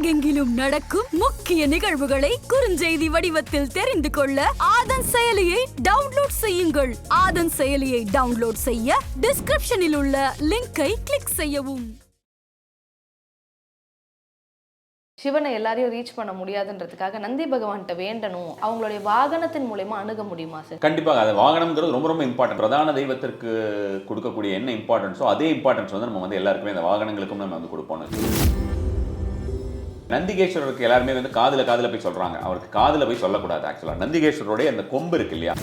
உலகெங்கிலும் நடக்கும் முக்கிய நிகழ்வுகளை குறுஞ்செய்தி வடிவத்தில் தெரிந்து கொள்ள ஆதன் செயலியை டவுன்லோட் செய்யுங்கள். ஆதன் செயலியை டவுன்லோட் செய்ய டிஸ்கிரிப்ஷனில் உள்ள லிங்கை கிளிக் செய்யவும். சிவனை எல்லாரையும் ரீச் பண்ண முடியாதுன்றதுக்காக நந்தி பகவான்கிட்ட வேண்டணும், அவங்களுடைய வாகனத்தின் மூலமா அணுக முடியுமா சார்? கண்டிப்பாக. அது வாகனம்ங்கிறது ரொம்ப ரொம்ப இம்பார்ட்டன்ட். பிரதான தெய்வத்திற்கு கொடுக்கக்கூடிய என்ன இம்பார்ட்டன்ஸோ அதே இம்பார்ட்டன்ஸ் வந்து நம்ம வந்து எல்லாருக்குமே அந்த வாகனங்களுக்கும் நம்ம வந்து கொடுப்போம். நந்திகேஸ்வரருக்கு எல்லாருமே வந்து காதுல போய் சொல்றாங்க. அவருக்கு காதுல போய் சொல்லக்கூடாது. ஆக்சுவலா நந்திகேஸ்வரருடைய அந்த கொம்பு இருக்கு இல்லையா,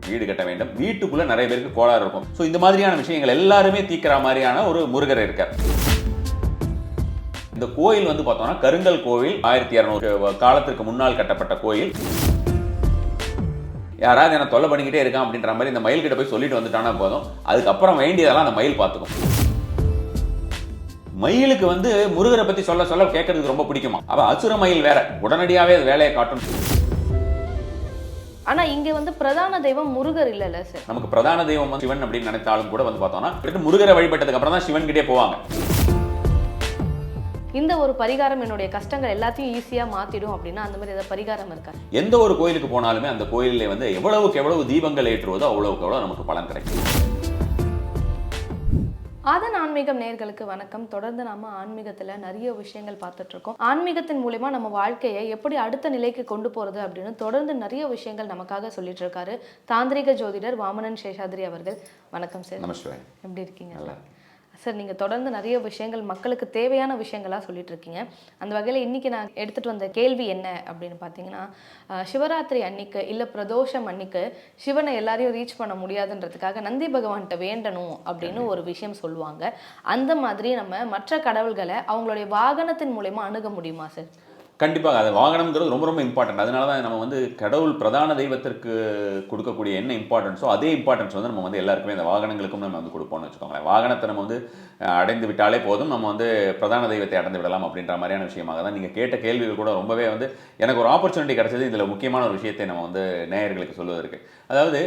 வீடு கட்ட வேண்டும், வீட்டுக்குள்ள நிறைய பேருக்கு கோளாறு இருக்கும். ஸோ இந்த மாதிரியான விஷயங்கள் எல்லாருமே தீக்கிற மாதிரியான ஒரு முருகர் இருக்கார். இந்த கோயில் வந்து பார்த்தோம்னா கருங்கல் கோவில், 1200 காலத்திற்கு முன்னால் கட்டப்பட்ட கோயில். யாராவது என்ன தொல்லை பண்ணிக்கிட்டே இருக்கான் அப்படின்ற மாதிரி இந்த மயில் கிட்ட போய் சொல்லிட்டு வந்துட்டானா போதும், அதுக்கப்புறம் வேண்டியதெல்லாம் அந்த மயில் பார்த்துக்கும். மயிலுக்கு வந்து முருகரை பத்தி சொல்ல சொல்ல கேட்கறதுக்கு ரொம்ப பிடிக்குமா. அவ அசுர மயில் வேற, உடனடியாவே அது வேலையை காட்டும். ஆனா இங்க வந்து பிரதான தெய்வம் முருகர் இல்லல சார். நமக்கு பிரதான தெய்வம் சிவன் அப்படின்னு நினைத்தாலும் கூட வந்து பார்த்தோம்னா முருகரை வழிபட்டதுக்கு அப்புறம் தான் சிவன் கிட்டே போவாங்க. இந்த ஒரு பரிகாரம் என்னுடைய கஷ்டங்கள் எல்லாத்தையும் ஈஸியா மாத்திடும் அப்படின்னா அந்த மாதிரி ஏதாவது பரிகாரம் இருக்கா? எந்த ஒரு கோயிலுக்கு போனாலுமே அந்த கோயிலே வந்து எவ்வளவுக்கு எவ்வளவு தீபங்கள் ஏற்றுவதோ அவ்வளவுக்கு எவ்வளவு நமக்கு பலன் கிடைக்கும். ஆதன் ஆன்மீகம் நேயர்களுக்கு வணக்கம். தொடர்ந்து நாம ஆன்மீகத்துல நிறைய விஷயங்கள் பார்த்துட்டு இருக்கோம். ஆன்மீகத்தின் மூலமா நம்ம வாழ்க்கையை எப்படி அடுத்த நிலைக்கு கொண்டு போறது அப்படின்னு தொடர்ந்து நிறைய விஷயங்கள் நமக்காக சொல்லிட்டு இருக்காரு தாந்திரிக ஜோதிடர் வாமனன் சேஷாத்ரி அவர்கள். வணக்கம் சார். நமஸ்காரம். எப்படி இருக்கீங்க சார்? நீங்கள் தொடர்ந்து நிறைய விஷயங்கள் மக்களுக்கு தேவையான விஷயங்களாக சொல்லிட்டு இருக்கீங்க. அந்த வகையில் இன்றைக்கி நான் எடுத்துகிட்டு வந்த கேள்வி என்ன அப்படின்னு பார்த்தீங்கன்னா, சிவராத்திரி அன்னைக்கு இல்லை பிரதோஷம் அன்னைக்கு சிவனை எல்லாரையும் ரீச் பண்ண முடியாதுன்றதுக்காக நந்தி பகவான்கிட்ட வேண்டணும் அப்படின்னு ஒரு விஷயம் சொல்லுவாங்க. அந்த மாதிரி நம்ம மற்ற கடவுள்களை அவங்களுடைய வாகனத்தின் மூலமா அணுக முடியுமா சார்? கண்டிப்பாக. அது வாகனம்ங்கிறது ரொம்ப ரொம்ப இம்பார்ட்டன்ட். அதனால தான் நம்ம வந்து கடவுள் பிரதான தெய்வத்திற்கு கொடுக்கக்கூடிய என்ன இம்பார்ட்டன்ஸோ அதே இம்பார்ட்டன்ஸ் வந்து நம்ம வந்து எல்லாருக்குமே அந்த வாகனங்களுக்கும் நம்ம வந்து கொடுப்போம்னு வச்சுக்கோங்களேன். வாகனத்தை நம்ம வந்து அடைந்து விட்டாலே போதும், நம்ம வந்து பிரதான தெய்வத்தை அடைந்து விடலாம் அப்படின்ற மாதிரியான விஷயமாக தான் நீங்கள் கேட்ட கேள்விகள் கூட ரொம்பவே வந்து எனக்கு ஒரு ஆப்பர்ச்சுனிட்டி கிடைச்சது. இதில் முக்கியமான ஒரு விஷயத்தை நம்ம வந்து நேயர்களுக்கு சொல்வதற்கு, அதாவது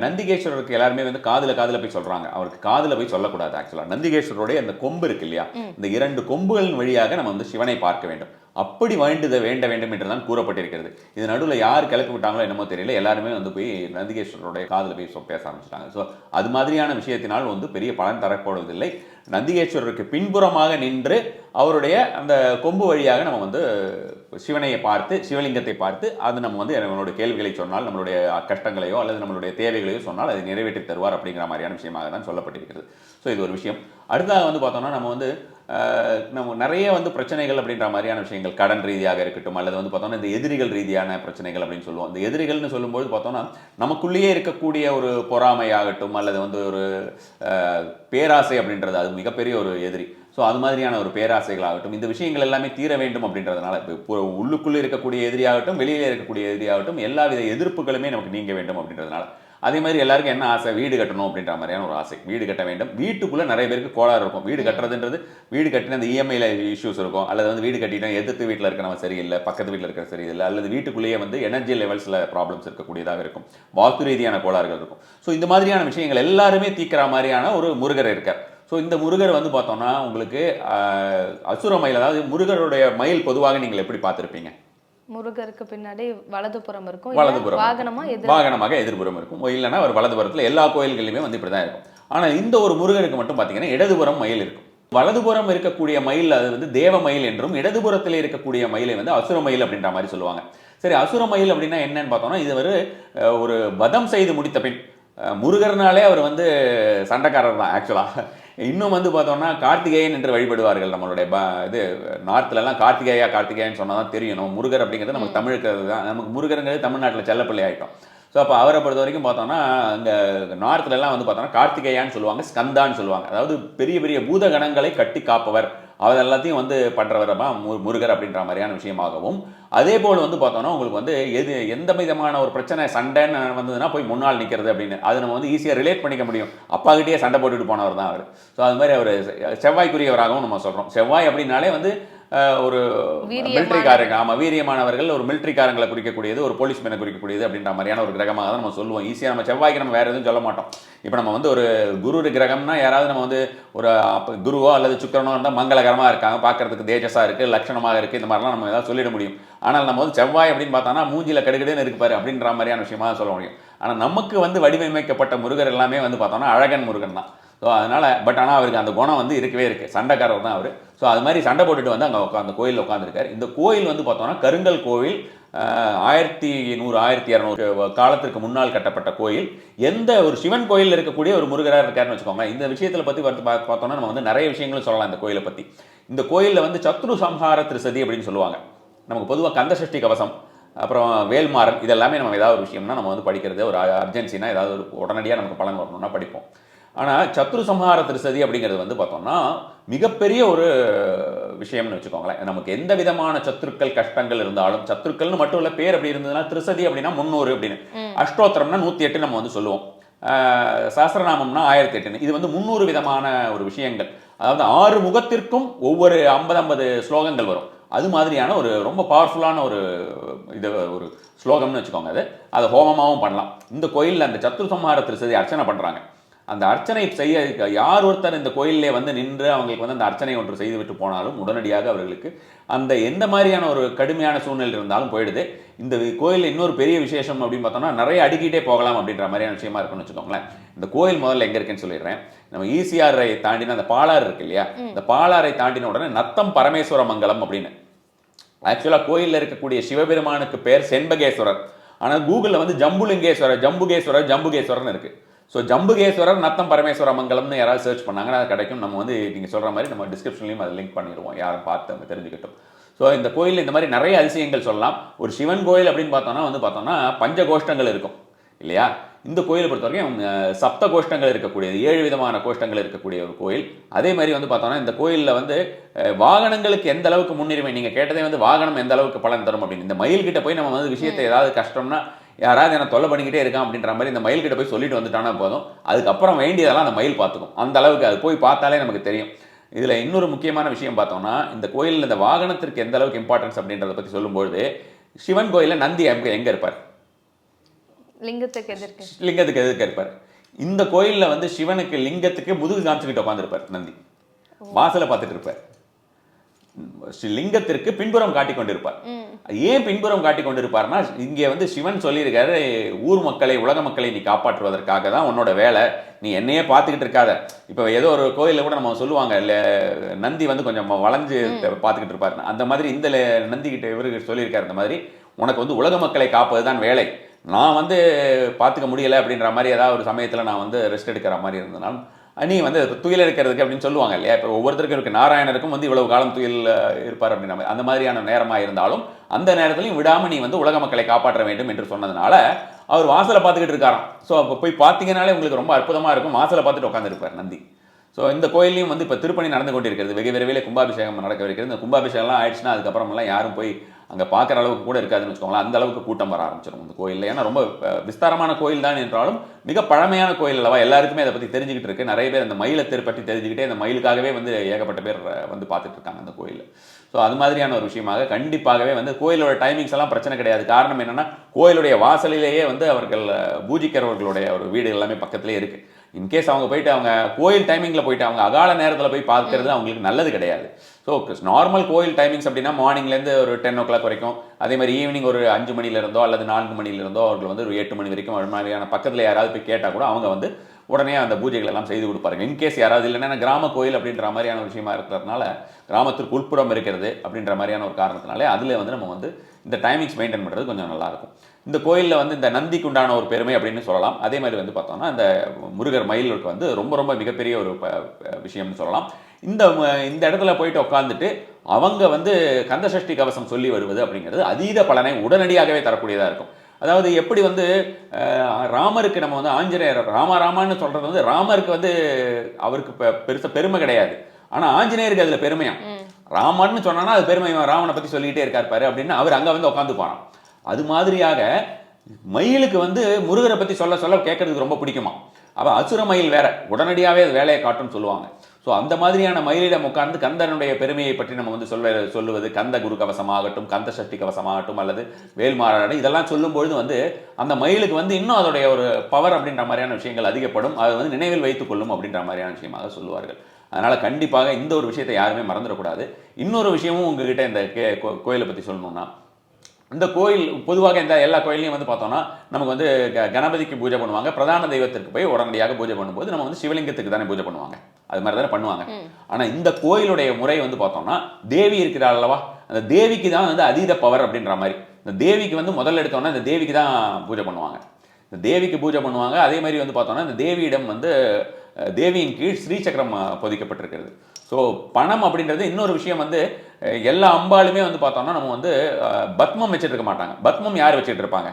நந்திகேஸ்வரருக்கு எல்லாருமே வந்து காதுல போய் சொல்றாங்க. அவருக்கு காதுல போய் சொல்லக்கூடாது. ஆக்சுவலாக நந்திகேஸ்வரருடைய அந்த கொம்பு இருக்கு இல்லையா, இந்த 2 கொம்புகளின் வழியாக நம்ம வந்து சிவனை பார்க்க வேண்டும். அப்படி வேண்ட வேண்டும் என்றுதான் கூறப்பட்டிருக்கிறது. இது நடுவில் யார் கிளப்பி விட்டாங்களோ என்னமோ தெரியல, எல்லாருமே வந்து போய் நந்திகேஸ்வரருடைய காதில் போய் பேச ஆரம்பிச்சிட்டாங்க. ஸோ அது மாதிரியான விஷயத்தினால் வந்து பெரிய பலன் தரப்படுவதில்லை. நந்திகேஸ்வரருக்கு பின்புறமாக நின்று அவருடைய அந்த கொம்பு வழியாக நம்ம வந்து சிவனையை பார்த்து, சிவலிங்கத்தை பார்த்து, அது நம்ம வந்து நம்மளுடைய கேள்விகளை சொன்னால், நம்மளுடைய கஷ்டங்களையோ அல்லது நம்மளுடைய தேவைகளையோ சொன்னால் அதை நிறைவேற்றி தருவார் அப்படிங்கிற மாதிரியான விஷயமாக தான் சொல்லப்பட்டிருக்கிறது. ஸோ இது ஒரு விஷயம். அடுத்ததாக வந்து பார்த்தோம்னா நம்ம நிறைய வந்து பிரச்சனைகள் அப்படின்ற மாதிரியான விஷயங்கள், கடன் ரீதியாக இருக்கட்டும் அல்லது வந்து பார்த்தோம்னா இந்த எதிரிகள் ரீதியான பிரச்சனைகள் அப்படின்னு சொல்லுவோம். இந்த எதிரிகள்னு சொல்லும்போது பார்த்தோம்னா நமக்குள்ளேயே இருக்கக்கூடிய ஒரு பொறாமையாகட்டும் அல்லது வந்து ஒரு பேராசை அப்படின்றது அது மிகப்பெரிய ஒரு எதிரி. ஸோ அது மாதிரியான ஒரு பேராசைகளாகட்டும், இந்த விஷயங்கள் எல்லாமே தீர வேண்டும் அப்படின்றதுனால இப்போ உள்ளுக்குள்ளே இருக்கக்கூடிய எதிரியாகட்டும் வெளியிலே இருக்கக்கூடிய எதிரியாகட்டும் எல்லாவித எதிர்ப்புகளுமே நமக்கு நீங்க வேண்டும் அப்படின்றதுனால. அதே மாதிரி எல்லாருக்கும் என்ன ஆசை, வீடு கட்டணும் அப்படின்ற மாதிரியான ஒரு ஆசை. வீடு கட்ட வேண்டும், வீட்டுக்குள்ளே நிறைய பேருக்கு கோளாறு இருக்கும். வீடு கட்டுறதுன்றது வீடு கட்டின அந்த இஎம்ஐல இஷ்யூஸ் இருக்கும், அல்லது வந்து வீடு கட்டினா எதிர்த்து வீட்டில் இருக்கிறவங்க சரியில்லை, பக்கத்து வீட்டில் இருக்கிற சரியில்லை, அல்லது வீட்டுக்குள்ளேயே வந்து எனர்ஜி லெவல்ஸில் ப்ராப்ளம்ஸ் இருக்கக்கூடியதாக இருக்கும், வாக்கு ரீதியான கோளாறுகள் இருக்கும். ஸோ இந்த மாதிரியான விஷயங்கள் எல்லாருமே தீக்கிற மாதிரியான ஒரு முருகர் இருக்கார். ஸோ இந்த முருகர் வந்து பார்த்தோம்னா உங்களுக்கு அசுர மயில், அதாவது முருகருடைய மயில் பொதுவாக நீங்கள் எப்படி பார்த்துருப்பீங்க? முருகருக்கு பின்னாடி வலதுபுறம் இருக்கும், வாகனமாக எதிர்புறம் இருக்கும், இல்லைன்னா ஒரு வலதுபுறத்தில் எல்லா கோயில்களிலுமே வந்து இப்படி தான் இருக்கும். ஆனால் இந்த ஒரு முருகருக்கு மட்டும் பார்த்தீங்கன்னா இடதுபுறம் மயில் இருக்கும். வலதுபுறம் இருக்கக்கூடிய மயில் அது வந்து தேவ மயில் என்றும், இடதுபுறத்தில் இருக்கக்கூடிய மயிலை வந்து அசுர மயில் அப்படின்ற மாதிரி சொல்லுவாங்க. சரி, அசுர மயில் அப்படின்னா என்னன்னு பார்த்தோம்னா, இது ஒரு வதம் செய்து முடித்த பின், முருகர்னாலே அவர் வந்து சண்டைக்காரர் தான் ஆக்சுவலாக. இன்னும் வந்து பார்த்தோம்னா கார்த்திகேயன் என்று வழிபடுவார்கள். நம்மளுடைய இது நார்த்லலாம் கார்த்திகேயன் சொன்னால் தான் தெரியணும். முருகர் அப்படிங்கிறது நமக்கு தமிழுக்கு தான், நமக்கு முருகருங்கிறது தமிழ்நாட்டில் செல்லப்பிள்ளை ஆகிட்டோம். ஸோ அப்போ அவரை பொறுத்த வரைக்கும் பார்த்தோம்னா அங்கே நார்த்லலாம் வந்து பார்த்தோம்னா கார்த்திகேயான்னு சொல்லுவாங்க, ஸ்கந்தான்னு சொல்லுவாங்க. அதாவது பெரிய பெரிய பூதகணங்களை கட்டி காப்பவர், அவர் எல்லாத்தையும் வந்து பண்ணுறவரமா முருகர் அப்படின்ற மாதிரியான விஷயமாகவும், அதே போல் வந்து பார்த்தோம்னா உங்களுக்கு வந்து எந்த விதமான ஒரு பிரச்சனை சண்டைன்னு வந்ததுன்னா போய் முன்னால் நிற்கிறது அப்படின்னு அது நம்ம வந்து ஈஸியாக ரிலேட் பண்ணிக்க முடியும். அப்பாகிட்டே சண்டை போட்டுட்டு போனவர் தான் அவர். ஸோ அது மாதிரி அவர் செவ்வாய்க்குரியவராகவும் நம்ம சொல்கிறோம். செவ்வாய் அப்படின்னாலே வந்து ஒரு மிலிட்ரிக்காரங்க, ஆமாம் வீரியமானவர்கள், ஒரு மிலிட்ரிக்காரங்களை குறிக்கக்கூடியது, ஒரு போலீஸ் மேனை குறிக்கக்கூடியது அப்படின்ற மாதிரியான ஒரு கிரகமாக தான் நம்ம சொல்லுவோம். ஈஸியாக நம்ம செவ்வாய்க்கு நம்ம வேறு எதுவும் சொல்ல மாட்டோம். இப்போ நம்ம வந்து ஒரு குரு கிரகம்னா யாராவது நம்ம வந்து ஒரு குருவோ அல்லது சுக்கிரனோ இருந்தால் மங்களகரமாக இருக்காங்க, பார்க்கறதுக்கு தேஜஸாக இருக்குது, லட்சணமாக இருக்குது, இந்த மாதிரிலாம் நம்ம ஏதாவது சொல்லிட முடியும். ஆனால் நம்ம வந்து செவ்வாய் அப்படின்னு பார்த்தோன்னா மூஞ்சியில் கடுகடுன்னு இருப்பாரு அப்படின்ற மாதிரியான விஷயமா சொல்ல முடியும். ஆனால் நமக்கு வந்து வடிவமைக்கப்பட்ட முருகர் எல்லாமே வந்து பார்த்தோம்னா அழகன் முருகன் தான். ஸோ அதனால் ஆனால் அவருக்கு அந்த குணம் வந்து இருக்கவே இருக்குது, சண்டைக்காரர் தான் அவர். ஸோ அது மாதிரி சண்டை போட்டுட்டு வந்து அங்கே அந்த கோயிலில் உட்காந்துருக்காரு. இந்த கோயில் வந்து பார்த்தோம்னா கருங்கல் கோவில், 1100 1200 காலத்திற்கு முன்னால் கட்டப்பட்ட கோயில். எந்த ஒரு சிவன் கோயில் இருக்கக்கூடிய ஒரு முருகராக இருக்காருன்னு வச்சுக்கோங்க. இந்த விஷயத்தில் பற்றி பார்த்தோம்னா நம்ம வந்து நிறைய விஷயங்களும் சொல்லலாம் இந்த கோயிலை பற்றி. இந்த கோயிலில் வந்து சத்ரு சம்ஹார திருசதி அப்படின்னு சொல்லுவாங்க. நமக்கு பொதுவாக கந்தசஷ்டி கவசம், அப்புறம் வேல்மாறன், இதெல்லாமே நம்ம ஏதாவது ஒரு விஷயம்னா நம்ம வந்து படிக்கிறது, ஒரு அர்ஜென்சினா ஏதாவது ஒரு உடனடியாக நமக்கு பலன் வரணும்னா படிப்போம். ஆனால் சத்ரு சம்ஹார திருசதி அப்படிங்கிறது வந்து பார்த்தோம்னா மிகப்பெரிய ஒரு விஷயம்னு வச்சுக்கோங்களேன். நமக்கு எந்த விதமான சத்துருக்கள் கஷ்டங்கள் இருந்தாலும், சத்துருக்கள்னு மட்டும் இல்லை, பேர் அப்படி இருந்ததுன்னா திருசதி அப்படின்னா 300 அப்படின்னு, அஷ்டோத்திரம்னா 108 நம்ம வந்து சொல்லுவோம், சஹஸ்ரநாமம்னா 1008. இது வந்து 300 விதமான ஒரு விஷயங்கள். அதாவது 6 முகத்திற்கும் ஒவ்வொரு 50 ஸ்லோகங்கள் வரும். அது மாதிரியான ஒரு ரொம்ப பவர்ஃபுல்லான ஒரு இது ஒரு ஸ்லோகம்னு வச்சுக்கோங்க. அதை ஹோமமாகவும் பண்ணலாம். இந்த கோயிலில் அந்த சத்ரு சம்ஹார திருசதி அர்ச்சனை பண்ணுறாங்க. அந்த அர்ச்சனை செய்ய யார் ஒருத்தர் இந்த கோயிலே வந்து நின்று அவங்களுக்கு வந்து அந்த அர்ச்சனை ஒன்று செய்து விட்டு போனாலும் உடனடியாக அவர்களுக்கு அந்த எந்த மாதிரியான ஒரு கடுமையான சூழ்நிலை இருந்தாலும் போயிடுது. இந்த கோயில் இன்னொரு பெரிய விசேஷம் அப்படின்னு பார்த்தோம்னா நிறைய அடிக்கிட்டே போகலாம் அப்படின்ற மாதிரியான விஷயமா இருக்குன்னு வச்சுக்கோங்களேன். இந்த கோயில் முதல்ல எங்கே இருக்குன்னு சொல்லிடுறேன். நம்ம ஈசிஆரை தாண்டின அந்த பாலாறு இருக்கு இல்லையா, இந்த பாலாறை தாண்டின உடனே நத்தம் பரமேஸ்வர மங்கலம் அப்படின்னு. ஆக்சுவலாக கோயிலில் இருக்கக்கூடிய சிவபெருமானுக்கு பேர் செண்பகேஸ்வரர். ஆனால் கூகுளில் வந்து ஜம்புகேஸ்வரர்னு இருக்கு. ஸோ ஜம்புகேஸ்வரர் நத்தம் பரமேஸ்வர மங்கலம்னு யாராவது சர்ச் பண்ணாங்கன்னா அது கிடைக்கும். நம்ம வந்து நீங்கள் சொல்கிற மாதிரி நம்ம டிஸ்கிரிப்ஷன்லையும் அதை லிங்க் பண்ணிடுவோம், யாரும் பார்த்து அவங்க தெரிஞ்சுக்கிட்டோம். ஸோ இந்த கோயிலில் இந்த மாதிரி நிறைய அதிசயங்கள் சொல்லலாம். ஒரு சிவன் கோயில் அப்படின்னு பார்த்தோம்னா பஞ்ச கோஷ்டங்கள் இருக்கும் இல்லையா. இந்த கோயிலை பொறுத்த வரைக்கும் சப்த கோஷ்டங்கள் இருக்கக்கூடியது, 7 விதமான கோஷ்டங்கள் இருக்கக்கூடிய ஒரு கோயில். அதே மாதிரி வந்து பார்த்தோம்னா இந்த கோயிலில் வந்து வாகனங்களுக்கு எந்த அளவுக்கு முன்னுரிமை, நீங்கள் கேட்டதே வந்து வாகனம் எந்த அளவுக்கு பலன் தரும் அப்படின்னு. இந்த மயில் கிட்ட போய் நம்ம வந்து விஷயத்தை ஏதாவது கஷ்டம்னா, யாராவது என்ன தொல்லை பண்ணிக்கிட்டே இருக்கான் அப்படின்ற மாதிரி இந்த மயில் கிட்ட போய் சொல்லிட்டு வந்துட்டானா போதும், அதுக்கப்புறம் வேண்டியதெல்லாம் அந்த மயில் பார்த்துக்கும். அந்த அளவுக்கு அது போய் பார்த்தாலே நமக்கு தெரியும். இதில் இன்னொரு முக்கியமான விஷயம் பார்த்தோம்னா, இந்த கோயிலில் இந்த வாகனத்திற்கு எந்த அளவுக்கு இம்பார்ட்டன்ஸ் அப்படின்றத பற்றி சொல்லும்போது, சிவன் கோயிலில் நந்தி எங்கே இருப்பார்? லிங்கத்துக்கு எதிர்க்க இருப்பார். இந்த கோயிலில் வந்து சிவனுக்கு லிங்கத்துக்கு முதுகு காமிச்சுக்கிட்டு உட்காந்துருப்பார் நந்தி, வாசலை பார்த்துட்டு இருப்பார். லிங்கத்திற்கு பின்புறம் காட்டிக் கொண்டிருப்பார். ஏன் பின்புறம் காட்டிக் கொண்டிருப்பார்னா, இங்கே வந்து சிவன் சொல்லியிருக்காரு, ஊர் மக்களை உலக மக்களை நீ காப்பாற்றுவதற்காக தான் உன்னோட வேலை, நீ என்னையே பார்த்துக்கிட்டு இருக்காத. இப்போ ஏதோ ஒரு கோயிலில் கூட நம்ம சொல்லுவாங்க இல்லை, நந்தி வந்து கொஞ்சம் வளைஞ்சு பார்த்துக்கிட்டு இருப்பாரு. அந்த மாதிரி இந்த நந்தி கிட்ட இவருக்கு சொல்லியிருக்காரு, இந்த மாதிரி உனக்கு வந்து உலக மக்களை காப்பது தான் வேலை, நான் வந்து பார்த்துக்க முடியலை அப்படின்ற மாதிரி ஏதாவது ஒரு சமயத்தில் நான் வந்து ரெஸ்ட் எடுக்கிற மாதிரி இருந்ததுனாலும் நீ வந்து துயில் எடுக்கிறதுக்கு அப்படின்னு சொல்லுவாங்க இல்லையா. இப்போ ஒவ்வொருத்தருக்கும் இருக்குது, நாராயணருக்கும் வந்து இவ்வளவு காலம் துயில் இருப்பார் அப்படின்ற மாதிரி. அந்த மாதிரியான நேரமாக இருந்தாலும் அந்த நேரத்துலையும் விடாமல் நீ வந்து உலக மக்களை காப்பாற்ற வேண்டும் என்று சொன்னதுனால அவர் வாசலை பார்த்துக்கிட்டு இருக்காராம். ஸோ அப்போ போய் பார்த்தீங்கனாலே உங்களுக்கு ரொம்ப அற்புதமாக இருக்கும், வாசலை பார்த்துட்டு உட்காந்துருப்பார் நந்தி. ஸோ இந்த கோயிலையும் வந்து இப்போ திருப்பணி நடந்து கொண்டிருக்கிறது, வெகு விரைவில் கும்பாபிஷேகம் நடக்கவிருக்கிறது. இந்த கும்பாபிஷேகம்லாம் ஆயிடுச்சுன்னா அதுக்கப்புறமெல்லாம் யாரும் போய் அங்கே பார்க்குற அளவுக்கு கூட இருக்காதுன்னு வச்சுக்கோங்களேன். அந்த அளவுக்கு கூட்டம் வர ஆரம்பிச்சிடும் இந்த கோயிலில். ஏன்னா ரொம்ப விஸ்தாரமான கோயில் தான் என்றாலும் மிக பழமையான கோயில் அல்லவா, எல்லாருக்குமே அதை பற்றி தெரிஞ்சுக்கிட்டு இருக்கு. நிறைய பேர் அந்த மயிலத்தை பற்றி தெரிஞ்சுக்கிட்டே அந்த மயிலுக்காகவே வந்து ஏகப்பட்ட பேர் வந்து பார்த்துட்டு இருக்காங்க அந்த கோயிலில். ஸோ அது மாதிரியான ஒரு விஷயமாக கண்டிப்பாகவே வந்து கோயிலோட டைமிங்ஸ் எல்லாம் பிரச்சனை கிடையாது. காரணம் என்னென்னா, கோயிலுடைய வாசலிலேயே வந்து அவர்கள் பூஜிக்கிறவர்களுடைய ஒரு வீடு எல்லாமே பக்கத்துலேயே இருக்குது. இன்கேஸ் அவங்க போயிட்டு அவங்க கோயில் டைமிங்கில் போயிட்டு அவங்க அகால நேரத்தில் போய் பார்க்கறது அவங்களுக்கு நல்லது கிடையாது. ஸோ நார்மல் கோயில் டைமிங்ஸ் அப்படின்னா மார்னிங்லேருந்து ஒரு 10 o'clock வரைக்கும், அதே மாதிரி ஈவினிங் ஒரு 5 மணிலேருந்தோ அல்லது 4 மணிலேருந்தோ அவர்கள் வந்து ஒரு 8 மணி வரைக்கும் ஒரு மாதிரியான பக்கத்தில் யாராவது போய் கேட்டால் கூட அவங்க வந்து உடனே அந்த பூஜைகள் எல்லாம் செய்து கொடுப்பாருங்க. இன்கேஸ் யாராவது இல்லைன்னா, கிராம கோயில் அப்படின்ற மாதிரியான விஷயமா இருக்கிறதுனால, கிராமத்திற்கு உட்புறம் இருக்கிறது அப்படின்ற மாதிரியான ஒரு காரணத்தினாலே அதில் வந்து நம்ம வந்து இந்த டைமிங்ஸ் மெயின்டைன் பண்ணுறது கொஞ்சம் நல்லாயிருக்கும். இந்த கோயிலில் வந்து இந்த நந்திக்கு உண்டான ஒரு பெருமை அப்படின்னு சொல்லலாம். அதே மாதிரி வந்து பார்த்தோம்னா இந்த முருகர் மயிலுக்கு வந்து ரொம்ப ரொம்ப மிகப்பெரிய ஒரு விஷயம்னு சொல்லலாம். இந்த இடத்துல போயிட்டு உட்காந்துட்டு அவங்க வந்து கந்தசஷ்டி கவசம் சொல்லி வருவது அப்படிங்கிறது அதீத பலனை உடனடியாகவே தரக்கூடியதாக இருக்கும். அதாவது எப்படி வந்து ராமருக்கு நம்ம வந்து ஆஞ்சநேயர் ராமான்னு சொல்கிறது வந்து ராமருக்கு வந்து அவருக்கு பெருசாக பெருமை கிடையாது, ஆனால் ஆஞ்சநேயருக்கு அதில் பெருமையா. ராமர்னு சொன்னான்னா அது பெருமை, ராமனை பற்றி சொல்லிக்கிட்டே இருக்காரு அப்படின்னு அவர் அங்கே வந்து உட்காந்து போகிறான். அது மாதிரியாக மயிலுக்கு வந்து முருகரை பற்றி சொல்ல கேட்கறதுக்கு ரொம்ப பிடிக்குமா. அப்போ அசுர மயில் வேற, உடனடியாகவே அது வேலையை காட்டும்னு சொல்லுவாங்க. ஸோ அந்த மாதிரியான மயிலிடம் உட்கார்ந்து கந்தனுடைய பெருமையை பற்றி நம்ம வந்து சொல்லுவது கந்த குரு கவசமாகட்டும், கந்த சஷ்டி கவசமாகட்டும், அல்லது வேல்மாறாடு இதெல்லாம் சொல்லும்பொழுது வந்து அந்த மயிலுக்கு வந்து இன்னும் அதோடைய ஒரு பவர் அப்படின்ற மாதிரியான விஷயங்கள் அதிகப்படும், அது வந்து நினைவில் வைத்துக் கொள்ளும் அப்படின்ற மாதிரியான விஷயமாக சொல்லுவார்கள். அதனால கண்டிப்பாக இந்த ஒரு விஷயத்தை யாருமே மறந்துடக்கூடாது. இன்னொரு விஷயமும் உங்ககிட்ட இந்த கோயிலை பற்றி சொல்லணும்னா, இந்த கோயில் பொதுவாக இந்த எல்லா கோயிலையும் வந்து பார்த்தோம்னா நமக்கு வந்து கணபதிக்கு பூஜை பண்ணுவாங்க, பிரதான தெய்வத்திற்கு போய் உடனடியாக பூஜை பண்ணும்போது நம்ம வந்து சிவலிங்கத்துக்கு தானே பூஜை பண்ணுவாங்க, அது மாதிரி தானே பண்ணுவாங்க. ஆனால் இந்த கோயிலுடைய முறை வந்து பார்த்தோம்னா தேவி இருக்கிறாள் அல்லவா, அந்த தேவிக்கு தான் வந்து அதீத பவர் அப்படின்ற மாதிரி. இந்த தேவிக்கு வந்து முதல்ல எடுத்தோம்னா இந்த தேவிக்கு தான் பூஜை பண்ணுவாங்க, இந்த தேவிக்கு பூஜை பண்ணுவாங்க. அதே மாதிரி வந்து பார்த்தோம்னா இந்த தேவியிடம் வந்து தேவியின் கீழ் ஸ்ரீசக்கரம் பொதிக்கப்பட்டிருக்கிறது. ஸோ பணம் அப்படின்றது இன்னொரு விஷயம் வந்து எல்லா அம்பாளுமே வந்து பார்த்தோம்னா நம்ம வந்து பத்மம் வச்சுட்டு இருக்க மாட்டாங்க. பத்மம் யார் வச்சுட்டு இருப்பாங்க?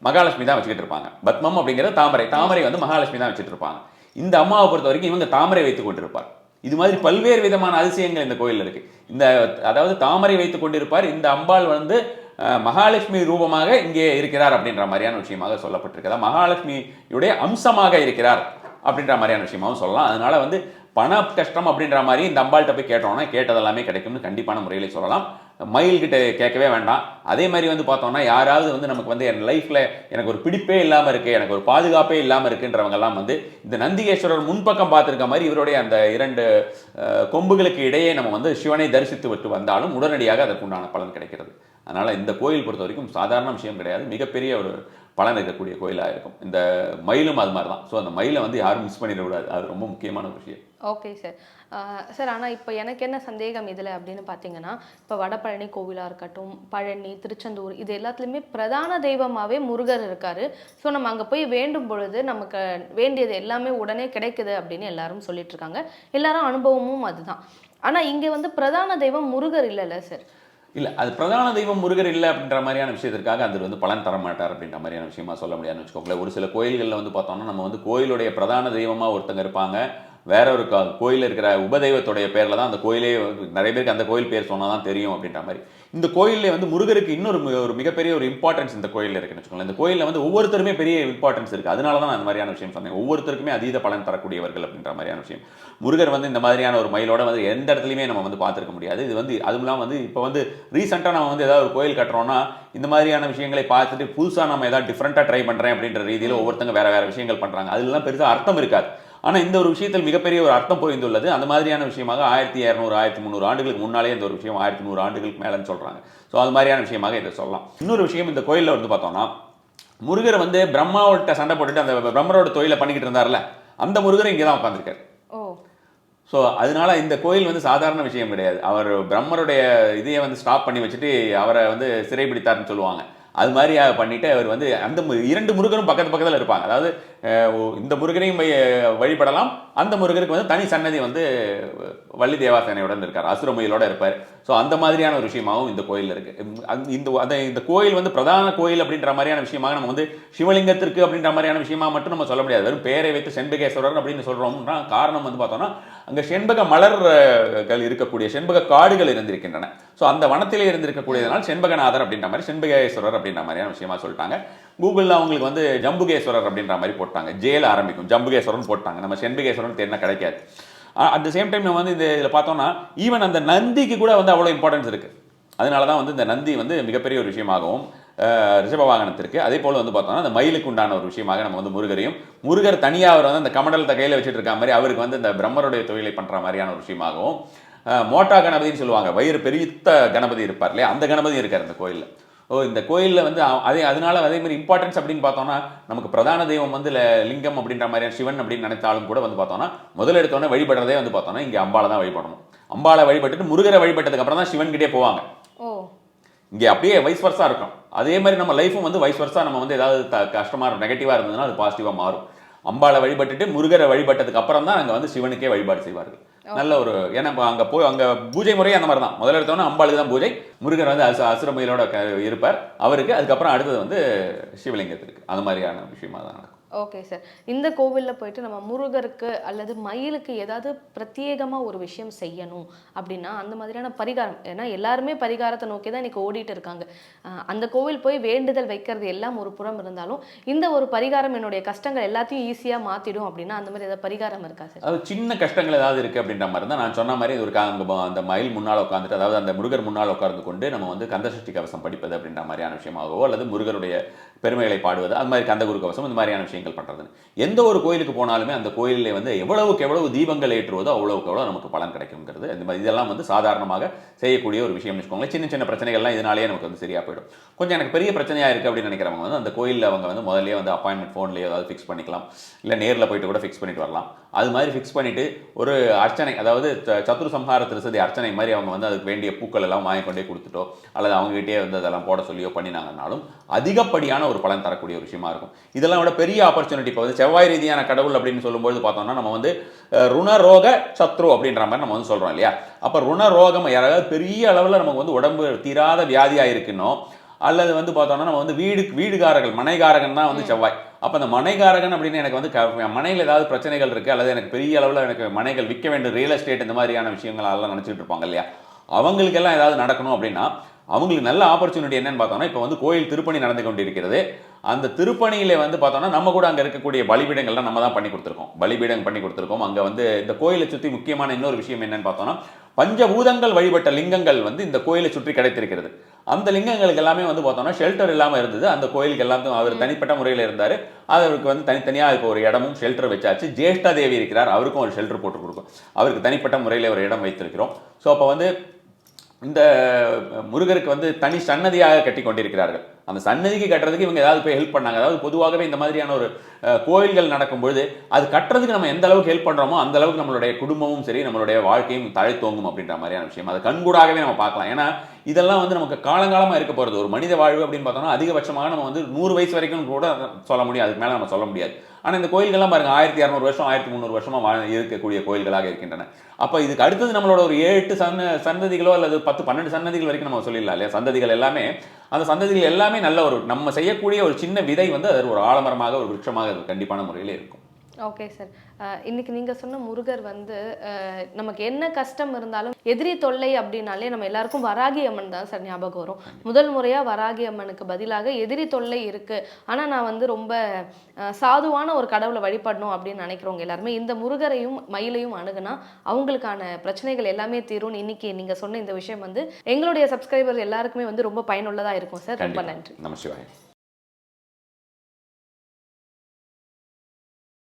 மகாலட்சுமி தான் வச்சுக்கிட்டு இருப்பாங்க. பத்மம் அப்படிங்கிறது தாமரை, தாமரை வந்து மகாலட்சுமி தான் வச்சுட்டு இருப்பாங்க. இந்த அம்மாவை பொறுத்த வரைக்கும் இவங்க தாமரை வைத்துக் கொண்டிருப்பார். இது மாதிரி பல்வேறு விதமான அதிசயங்கள் இந்த கோயிலில் இருக்கு. இந்த அதாவது தாமரை வைத்துக் கொண்டிருப்பார், இந்த அம்பாள் வந்து மகாலட்சுமி ரூபமாக இங்கே இருக்கிறார் அப்படின்ற மாதிரியான விஷயமாக சொல்லப்பட்டிருக்கிறதா, மகாலட்சுமியுடைய அம்சமாக இருக்கிறார் அப்படின்ற மாதிரியான விஷயமாகவும் சொல்லலாம். அதனால வந்து பண கஷ்டம் அப்படின்ற மாதிரி இந்த அம்பாள்கிட்ட போய் கேட்டோம்னா கேட்டதெல்லாமே கிடைக்கும்னு கண்டிப்பான முறையில் சொல்லலாம். மயில்கிட்ட கேட்கவே வேண்டாம். அதே மாதிரி வந்து பார்த்தோம்னா யாராவது வந்து நமக்கு வந்து என் லைஃப்பில் எனக்கு ஒரு பிடிப்பே இல்லாமல் இருக்குது, எனக்கு ஒரு பாதுகாப்பே இல்லாமல் இருக்குன்றவங்கெல்லாம் வந்து இந்த நந்திகேஸ்வரர் முன்பக்கம் பார்த்துருக்க மாதிரி இவருடைய அந்த 2 கொம்புகளுக்கு இடையே நம்ம வந்து சிவனை தரிசித்து விட்டு வந்தாலும் உடனடியாக அதற்குண்டான பலன் கிடைக்கிறது. அதனால் இந்த கோயில் பொறுத்த வரைக்கும் சாதாரண விஷயம் கிடையாது, மிகப்பெரிய ஒரு பலன் இருக்கக்கூடிய கோயிலாக இருக்கும். இந்த மயிலும் அது மாதிரி தான். ஸோ அந்த மயிலை வந்து யாரும் மிஸ் பண்ணிடக்கூடாது, அது ரொம்ப முக்கியமான ஒரு விஷயம். Okay sir. சார் ஆனால் இப்போ எனக்கு என்ன சந்தேகம் இதில் அப்படின்னு பார்த்தீங்கன்னா, இப்போ வடபழனி கோவிலாக இருக்கட்டும், பழனி, திருச்செந்தூர் இது எல்லாத்துலேயுமே பிரதான தெய்வமாகவே முருகர் இருக்கார். ஸோ நம்ம அங்கே போய் வேண்டும் பொழுது நமக்கு வேண்டியது எல்லாமே உடனே கிடைக்குது அப்படின்னு எல்லாரும் சொல்லிட்டு இருக்காங்க. எல்லாரும் அனுபவமும் அதுதான். ஆனால் இங்கே வந்து பிரதான தெய்வம் முருகர் இல்லைல்ல சார்? இல்லை, அது பிரதான தெய்வம் முருகர் இல்லை அப்படின்ற மாதிரியான விஷயத்திற்காக அது வந்து பலன் தர மாட்டார் அப்படின்ற மாதிரியான விஷயமா சொல்ல முடியாதுன்னு வச்சுக்கோங்களேன். ஒரு சில கோயில்களில் வந்து பார்த்தோம்னா நம்ம வந்து கோயிலுடைய பிரதான தெய்வமாக ஒருத்தங்க இருப்பாங்க, வேற ஒரு கோயில் இருக்கிற உபதெய்வத்துடைய பேரில் தான் அந்த கோயிலே, நிறைய பேருக்கு அந்த கோயில் பேர் சொன்னால் தான் தெரியும் அப்படின்ற மாதிரி. இந்த கோயிலே வந்து முருகருக்கு இன்னொரு ஒரு மிகப்பெரிய ஒரு இம்பார்ட்டன்ஸ் இந்த கோயிலில் இருக்குன்னு வச்சுக்கோங்களேன். இந்த கோயிலில் வந்து ஒவ்வொருத்தருமே பெரிய இம்பார்ட்டன்ஸ் இருக்குது. அதனால தான் அந்த மாதிரியான விஷயம் சொன்னேன், ஒவ்வொருத்தருக்குமே அதீத பலன் தரக்கூடியவர்கள் அப்படின்ற மாதிரியான விஷயம். முருகர் வந்து இந்த மாதிரியான ஒரு மயிலோட வந்து எந்த இடத்துலையுமே நம்ம வந்து பார்த்துருக்க முடியாது. இது வந்து அதுலாம் வந்து இப்போ வந்து ரீசெண்டாக நம்ம வந்து ஏதாவது ஒரு கோயில் கட்டுறோம்னா இந்த மாதிரியான விஷயங்களை பார்த்துட்டு புதுசாக நம்ம ஏதாவது டிஃப்ரெண்ட்டாக ட்ரை பண்ணுறேன் அப்படின்ற ரீதியில் ஒவ்வொருத்தங்க வேறு வேறு விஷயங்கள் பண்ணுறாங்க. அதெல்லாம் பெருசாக அர்த்தம் இருக்காது. ஆனால் இந்த ஒரு விஷயத்தில் மிகப்பெரிய ஒரு அர்த்தம் புரிந்துள்ளது. அந்த மாதிரியான விஷயமாக 1200 1300 ஆண்டுகளுக்கு முன்னாலே இந்த ஒரு விஷயம் 1100 ஆண்டுகளுக்கு மேலேன்னு சொல்கிறாங்க. ஸோ அது மாதிரியான விஷயமாக இதை சொல்லலாம். இன்னொரு விஷயம், இந்த கோயிலில் வந்து பார்த்தோம்னா முருகர் வந்து பிரம்மாவோட சண்டை போட்டுட்டு அந்த பிரம்மரோட தொழிலை பண்ணிக்கிட்டு இருந்தார்ல, அந்த முருகர் இங்கே தான் உட்காந்துருக்காரு. ஸோ அதனால இந்த கோயில் வந்து சாதாரண விஷயம் கிடையாது. அவர் பிரம்மருடைய இதையை வந்து ஸ்டாப் பண்ணி வச்சுட்டு அவரை வந்து சிறைபிடித்தார்னு சொல்லுவாங்க. அது மாதிரி பண்ணிட்டு அவர் வந்து அந்த 2 முருகரும் பக்கத்தில் இருப்பாங்க. அதாவது இந்த முருகரையும் வழிபடலாம், அந்த முருகருக்கு வந்து தனி சன்னதி வந்து வள்ளி தேவாசனையுடன் இருக்கார், அசுரமயிலோட இருப்பார். ஸோ அந்த மாதிரியான ஒரு விஷயமாகவும் இந்த கோயில் இருக்கு. இந்த கோயில் வந்து பிரதான கோயில் அப்படின்ற மாதிரியான விஷயமாக நம்ம வந்து சிவலிங்கத்திற்கு அப்படின்ற மாதிரியான விஷயமா மட்டும் நம்ம சொல்ல முடியாது. வெறும் பேரை வைத்து செண்பகேஸ்வரர் அப்படின்னு சொல்றோம்னா காரணம் வந்து பார்த்தோம்னா அங்கே செண்பக மலர்கள் இருக்கக்கூடிய செண்பக காடுகள் இருந்திருக்கின்றன. ஸோ அந்த வனத்திலே இருந்திருக்கக்கூடியதனால் செண்பகநாதர் அப்படின்ற மாதிரி செண்பகேஸ்வரர் அப்படின்ற மாதிரியான விஷயமா சொல்லிட்டாங்க. கூகுளில் அவங்களுக்கு வந்து ஜம்புகேஸ்வரர் அப்படின்ற மாதிரி போட்டாங்க, ஜேல ஆரம்பிக்கும், ஜம்புகேஸ்வரன் போட்டாங்க. நம்ம செண்பகேஸ்வரன் தேடினா கிடைக்காது. அட் த சேம் டைம் நம்ம வந்து இதில் பார்த்தோம்னா ஈவன் அந்த நந்திக்கு கூட வந்து அவ்வளோ இம்பார்ட்டன்ஸ் இருக்குது. அதனால தான் வந்து இந்த நந்தி வந்து மிகப்பெரிய ஒரு விஷயமாகவும் ரிஷப வாகனத்திற்கு, அதே போல் வந்து பார்த்தோம்னா அந்த மயிலுக்கு உண்டான ஒரு விஷயமாக நம்ம வந்து முருகர் தனியாக அவர் வந்து அந்த கமண்டலத்தை கையில் வச்சுட்டு இருக்க மாதிரி அவருக்கு வந்து இந்த பிரம்மருடைய தொழிலை பண்ணுற மாதிரியான ஒரு விஷயமாகவும், மோட்டா கணபதினு சொல்லுவாங்க, வயிறு பெரித்த கணபதி இருப்பார் இல்லையா, அந்த கணபதி இருக்கார் இந்த கோயிலில். இந்த கோயிலில் வந்து அதனால அதே மாதிரி இம்பார்ட்டன்ஸ் அப்படின்னு பார்த்தோம்னா நமக்கு பிரதான தெய்வம் வந்து லிங்கம் அப்படின்ற மாதிரியான சிவன் அப்படின்னு நினைத்தாலும் கூட வந்து பார்த்தோம்னா முதல் எடுத்தோடனே வழிபடுறதே வந்து பார்த்தோம்னா இங்கே அம்பாளை தான் வழிபடணும். அம்பாளை வழிபட்டுட்டு முருகரை வழிபட்டதுக்கு அப்புறம் தான் சிவன் கிட்டே போவாங்க. இங்கே அப்படியே வைஸ் வர்ஸா இருக்கும். அதே மாதிரி நம்ம லைஃபும் வந்து வைஸ் வர்ஸா, நம்ம வந்து ஏதாவது கஷ்டமாக நெகட்டிவாக இருந்ததுன்னா அது பாசிட்டிவாக மாறும். அம்பாளை வழிபட்டுட்டு முருகரை வழிபட்டதுக்கு அப்புறம் தான் அங்கே வந்து சிவனுக்கே வழிபாடு செய்வார்கள். நல்ல ஒரு, ஏன்னா அங்கே பூஜை முறையே அந்த மாதிரி தான். முதல்ல எடுத்தோன்னா அம்பாளுக்கு தான் பூஜை, முருகர் வந்து அசுரமயிலோட இருப்பார் அவருக்கு, அதுக்கப்புறம் அடுத்தது வந்து சிவலிங்கத்திற்கு. அந்த மாதிரியான விஷயமா தான் நடக்கும். Okay sir. இந்த கோவிலில் போயிட்டு நம்ம முருகருக்கு அல்லது மயிலுக்கு ஏதாவது பிரத்யேகமாக ஒரு விஷயம் செய்யணும் அப்படின்னா அந்த மாதிரியான பரிகாரம், ஏன்னா எல்லாருமே பரிகாரத்தை நோக்கி தான் இன்னைக்கு ஓடிட்டு இருக்காங்க. அந்த கோவில் போய் வேண்டுதல் வைக்கிறது எல்லாம் ஒரு புறம் இருந்தாலும் இந்த ஒரு பரிகாரம் என்னுடைய கஷ்டங்கள் எல்லாத்தையும் ஈஸியாக மாற்றிடும் அப்படின்னா அந்த மாதிரி ஏதாவது பரிகாரம் இருக்கா சார்? அது சின்ன கஷ்டங்கள் ஏதாவது இருக்குது அப்படின்ற மாதிரி இருந்தால் நான் சொன்ன மாதிரி ஒரு அந்த மயில் முன்னால் உட்காந்துட்டு, அதாவது அந்த முருகர் முன்னால் உட்கார்ந்து கொண்டு நம்ம வந்து கந்தசஷ்டி கவசம் படிப்பது அப்படின்ற மாதிரியான விஷயமாகவோ அல்லது முருகருடைய பெருமைகளை பாடுவது, அது மாதிரி கந்த குரு கவசம், இந்த மாதிரியான விஷயங்கள் பண்ணுறது. எந்த ஒரு கோயிலுக்கு போனாலுமே அந்த கோயிலில் வந்து எவ்வளவுக்கு எவ்வளவு தீபங்கள் ஏற்றுவதோ அவ்வளவுக்கு எவ்வளோ நமக்கு பலன் கிடைக்குங்கிறது. இந்த மாதிரி இதெல்லாம் வந்து சாதாரணமாக செய்யக்கூடிய ஒரு விஷயம்னு வச்சுக்கோங்களேன். சின்ன சின்ன பிரச்சனைகள்லாம் இதனாலேயே நமக்கு வந்து சரியாக போயிடும். கொஞ்சம் எனக்கு பெரிய பிரச்சனையாக இருக்குது அப்படின்னு நினைக்கிறவங்க வந்து அந்த கோயிலில் அவங்க வந்து முதல்ல வந்து அப்பாயின்மெண்ட் ஃபோன்லேயே ஏதாவது ஃபிக்ஸ் பண்ணிக்கலாம், இல்லை நேரில் போயிட்டு கூட ஃபிக்ஸ் பண்ணிட்டு வரலாம். அது மாதிரி ஃபிக்ஸ் பண்ணிவிட்டு ஒரு அர்ச்சனை, அதாவது சத்துரு சம்ஹார திருசதி அர்ச்சனை மாதிரி அவங்க வந்து அதுக்கு வேண்டிய பூக்கள் எல்லாம் வாங்கி கொண்டே கொடுத்துட்டோ அல்லது அவங்ககிட்டே வந்து அதெல்லாம் போட சொல்லியோ பண்ணினாங்கன்னாலும் அதிகப்படியான ஒரு பலன் தரக்கூடிய ஒரு விஷயமா இருக்கும். இதெல்லாம் விட பெரிய ஆப்பர்ச்சுனிட்டி இப்போ வந்து செவ்வாய் ரீதியான கடவுள் அப்படின்னு சொல்லும்போது பார்த்தோம்னா நம்ம வந்து ருணரோக சத்ரு அப்படின்ற மாதிரி நம்ம வந்து சொல்கிறோம் இல்லையா. அப்போ ருணரோகம் யாராவது பெரிய அளவில் நமக்கு வந்து உடம்பு தீராத வியாதியாக இருக்குன்னோ அல்லது வந்து பார்த்தோம்னா நம்ம வந்து வீடுகாரர்கள் மனைகாரகன் தான் வந்து செவ்வாய். அப்போ அந்த மனைகாரகன் அப்படின்னு எனக்கு வந்து மனையில் ஏதாவது பிரச்சனைகள் இருக்குது அல்லது எனக்கு பெரிய அளவில் எனக்கு மனைகள் விற்க வேண்டும், ரியல் எஸ்டேட் இந்த மாதிரியான விஷயங்களெல்லாம் நினச்சிட்டு இருப்பாங்க இல்லையா, அவங்களுக்கெல்லாம் ஏதாவது நடக்கணும் அப்படின்னா அவங்களுக்கு நல்ல ஆப்பர்ச்சுனிட்டி என்னன்னு பார்த்தோம்னா இப்போ வந்து கோயில் திருப்பணி நடந்து கொண்டிருக்கிறது. அந்த திருப்பணியில வந்து பார்த்தோம்னா நம்ம கூட அங்கே இருக்கக்கூடிய பலிபீடங்கள்லாம் நம்ம தான் பண்ணி கொடுத்துருக்கோம், பலிபீடம் பண்ணி கொடுத்துருக்கோம். அங்கே வந்து இந்த கோயிலை சுற்றி முக்கியமான இன்னொரு விஷயம் என்னன்னு பார்த்தோம்னா பஞ்சபூதங்கள் வழிபட்ட லிங்கங்கள் வந்து இந்த கோயிலை சுற்றி கிடைத்திருக்கிறது. அந்த லிங்கங்களுக்கு எல்லாமே வந்து பார்த்தோம்னா ஷெல்டர் இல்லாமல் இருந்தது. அந்த கோயிலுக்கு எல்லாத்தையும் அவர் தனிப்பட்ட முறையில் இருந்தார். அவருக்கு வந்து தனித்தனியாக இப்போ ஒரு இடமும் ஷெல்டர் வச்சாச்சு. ஜேஷ்டா தேவி இருக்கிறார், அவருக்கும் ஒரு ஷெல்டர் போட்டு கொடுக்கும், அவருக்கு தனிப்பட்ட முறையில் ஒரு இடம் வைத்திருக்கிறோம். ஸோ அப்போ வந்து இந்த முருகருக்கு வந்து தனி சன்னதியாக கட்டி கொண்டிருக்கிறார்கள். அந்த சன்னதிக்கு கட்டுறதுக்கு இவங்க ஏதாவது போய் ஹெல்ப் பண்ணாங்க. அதாவது பொதுவாகவே இந்த மாதிரியான ஒரு கோயில்கள் நடக்கும்பொழுது அது கட்டுறதுக்கு நம்ம எந்த அளவுக்கு ஹெல்ப் பண்ணுறோமோ அந்த அளவுக்கு நம்மளுடைய குடும்பமும் சரி நம்மளுடைய வாழ்க்கையும் தழைத்தோங்கும் அப்படின்ற மாதிரியான விஷயம் அதை கண்கூடாகவே நம்ம பார்க்கலாம். ஏன்னா இதெல்லாம் வந்து நமக்கு காலங்காலமாக இருக்க போகிறது. ஒரு மனித வாழ்வு அப்படின்னு பார்த்தோம்னா அதிகபட்சமாக நம்ம வந்து 100 வயசு வரைக்கும் கூட சொல்ல முடியும், அதுக்கு மேலே நம்ம சொல்ல முடியாது. ஆனால் இந்த கோயில்கள்லாம் பாருங்கள் 1200 வருஷம் 1300 வருஷமாக இருக்கக்கூடிய கோயில்களாக இருக்கின்றன. அப்போ இதுக்கு அடுத்தது நம்மளோட ஒரு 7-8 சந்ததிகளோ அல்லது 10-12 சந்ததிகள் வரைக்கும் நம்ம சொல்லிடலாம் இல்லையா. சந்ததிகள் எல்லாமே அந்த சந்ததிகள் எல்லாமே நல்ல ஒரு நம்ம செய்யக்கூடிய ஒரு சின்ன விதை வந்து அது ஒரு ஆலமரமாக ஒரு விருட்சமாக கண்டிப்பான முறையில் இருக்கும். Okay sir. இன்னைக்கு நீங்கள் சொன்ன முருகர் வந்து நமக்கு என்ன கஷ்டம் இருந்தாலும் எதிரி தொல்லை அப்படின்னாலே நம்ம எல்லாருக்கும் வராகி அம்மன் தான் சார் ஞாபகம் வரும். முதல் முறையாக வராகி அம்மனுக்கு பதிலாக எதிரி தொல்லை இருக்குது, ஆனால் நான் வந்து ரொம்ப சாதுவான ஒரு கடவுளை வழிபடணும் அப்படின்னு நினைக்கிறவங்க எல்லாருமே இந்த முருகரையும் மயிலையும் அணுகுனா அவங்களுக்கான பிரச்சனைகள் எல்லாமே தீரும். இன்னைக்கு நீங்கள் சொன்ன இந்த விஷயம் வந்து எங்களுடைய சப்ஸ்கிரைபர் எல்லாருக்குமே வந்து ரொம்ப பயனுள்ளதாக இருக்கும் சார். ரொம்ப நன்றி. நமஸ்காரம்.